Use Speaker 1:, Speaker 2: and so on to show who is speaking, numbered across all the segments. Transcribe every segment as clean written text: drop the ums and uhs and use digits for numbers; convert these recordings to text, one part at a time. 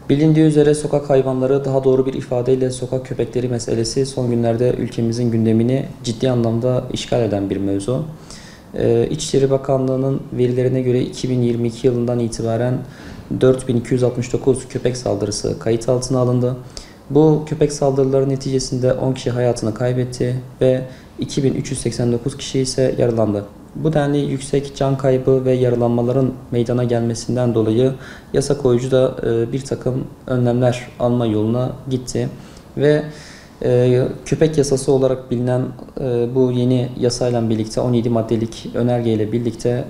Speaker 1: Bilindiği üzere sokak hayvanları, daha doğru bir ifadeyle sokak köpekleri meselesi son günlerde ülkemizin gündemini ciddi anlamda işgal eden bir mevzu. İçişleri Bakanlığı'nın verilerine göre 2022 yılından itibaren 4269 köpek saldırısı kayıt altına alındı. Bu köpek saldırıları neticesinde 10 kişi hayatını kaybetti ve 2389 kişi ise yaralandı. Bu denli yüksek can kaybı ve yaralanmaların meydana gelmesinden dolayı yasa koyucu da bir takım önlemler alma yoluna gitti ve köpek yasası olarak bilinen bu yeni yasayla birlikte 17 maddelik önergeyle birlikte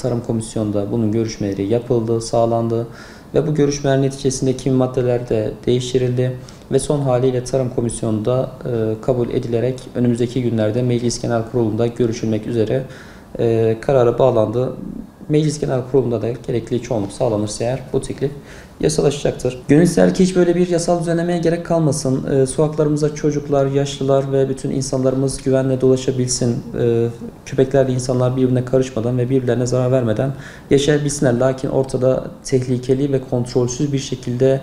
Speaker 1: Tarım Komisyonu'nda bunun görüşmeleri yapıldı, sağlandı ve bu görüşmeler neticesinde kimi maddeler de değiştirildi ve son haliyle Tarım Komisyonu'nda kabul edilerek önümüzdeki günlerde Meclis Genel Kurulu'nda görüşülmek üzere karara bağlandı. Meclis Genel Kurulu'nda da gerekli çoğunluk sağlanırsa eğer bu teklif yasalaşacaktır. Gönül ister ki hiç böyle bir yasal düzenlemeye gerek kalmasın. Sokaklarımıza çocuklar, yaşlılar ve bütün insanlarımız güvenle dolaşabilsin. Köpeklerle insanlar birbirine karışmadan ve birbirlerine zarar vermeden yaşayabilsinler. Lakin ortada tehlikeli ve kontrolsüz bir şekilde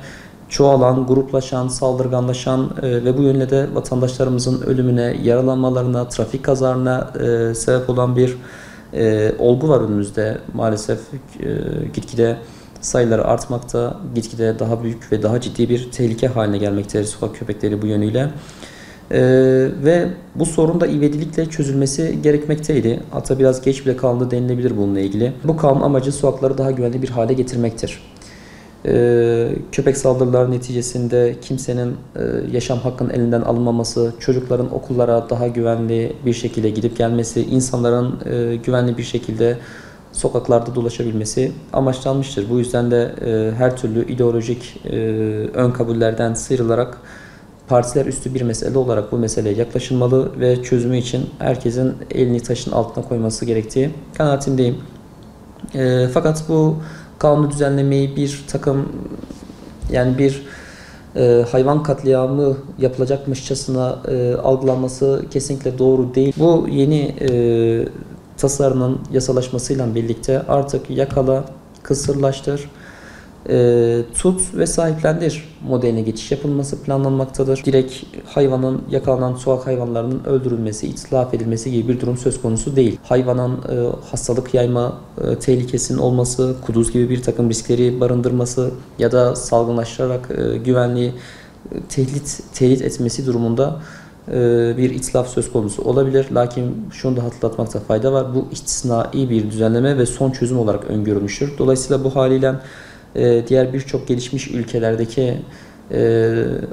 Speaker 1: çoğalan, gruplaşan, saldırganlaşan ve bu yönde de vatandaşlarımızın ölümüne, yaralanmalarına, trafik kazalarına sebep olan bir olgu var önümüzde. Maalesef gitgide sayıları artmakta, gitgide daha büyük ve daha ciddi bir tehlike haline gelmektedir sokak köpekleri bu yönüyle. Ve bu sorun da ivedilikle çözülmesi gerekmekteydi. Hatta biraz geç bile kaldı denilebilir bununla ilgili. Bu kanun amacı sokakları daha güvenli bir hale getirmektir. Köpek saldırıları neticesinde kimsenin yaşam hakkının elinden alınmaması, çocukların okullara daha güvenli bir şekilde gidip gelmesi, insanların güvenli bir şekilde sokaklarda dolaşabilmesi amaçlanmıştır. Bu yüzden de her türlü ideolojik ön kabullerden sıyrılarak partiler üstü bir mesele olarak bu meseleye yaklaşılmalı ve çözümü için herkesin elini taşın altına koyması gerektiği kanaatindeyim. Fakat bu kanunu düzenlemeyi bir takım bir hayvan katliamı yapılacakmışçasına algılanması kesinlikle doğru değil. Bu yeni tasarının yasalaşmasıyla birlikte artık yakala, kısırlaştır, tut ve sahiplendir modeline geçiş yapılması planlanmaktadır. Direkt hayvanın yakalanan sokak hayvanlarının öldürülmesi, itlaf edilmesi gibi bir durum söz konusu değil. Hayvanın hastalık yayma tehlikesinin olması, kuduz gibi bir takım riskleri barındırması ya da salgınlaştırarak güvenliği tehdit etmesi durumunda bir itlaf söz konusu olabilir. Lakin şunu da hatırlatmakta fayda var. Bu istisnai bir düzenleme ve son çözüm olarak öngörülmüştür. Dolayısıyla bu haliyle diğer birçok gelişmiş ülkelerdeki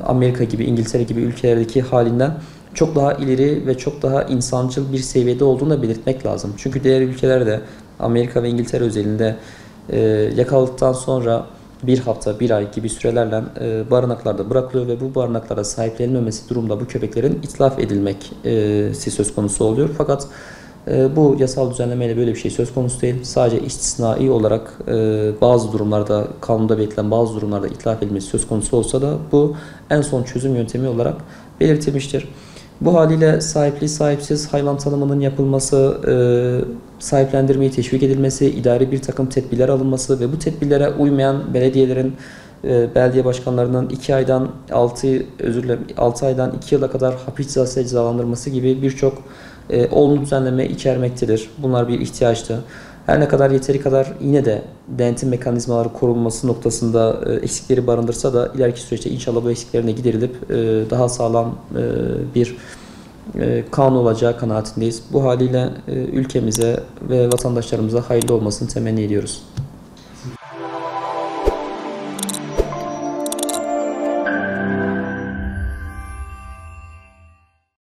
Speaker 1: Amerika gibi, İngiltere gibi ülkelerdeki halinden çok daha ileri ve çok daha insancıl bir seviyede olduğunu da belirtmek lazım. Çünkü diğer ülkelerde Amerika ve İngiltere özelinde yakaladıktan sonra bir hafta, bir ay gibi sürelerle barınaklarda bırakılıyor ve bu barınaklara sahiplenilmemesi durumda bu köpeklerin itlaf edilmesi söz konusu oluyor. Fakat bu yasal düzenlemeyle böyle bir şey söz konusu değil. Sadece istisnai olarak bazı durumlarda, kanunda belirtilen bazı durumlarda itlaf edilmesi söz konusu olsa da bu en son çözüm yöntemi olarak belirtilmiştir. Bu haliyle sahipli sahipsiz hayvan tanımının yapılması, sahiplendirmeyi teşvik edilmesi, idari bir takım tedbirler alınması ve bu tedbirlere uymayan belediyelerin belediye başkanlarının 6 aydan 2 yıla kadar hapis cezası cezalandırması gibi birçok olumlu düzenleme içermektedir. Bunlar bir ihtiyaçtı. Her ne kadar yeteri kadar yine de denetim mekanizmaları korunması noktasında eksikleri barındırsa da ileriki süreçte inşallah bu eksiklerine giderilip daha sağlam bir kanun olacağı kanaatindeyiz. Bu haliyle ülkemize ve vatandaşlarımıza hayırlı olmasını temenni ediyoruz.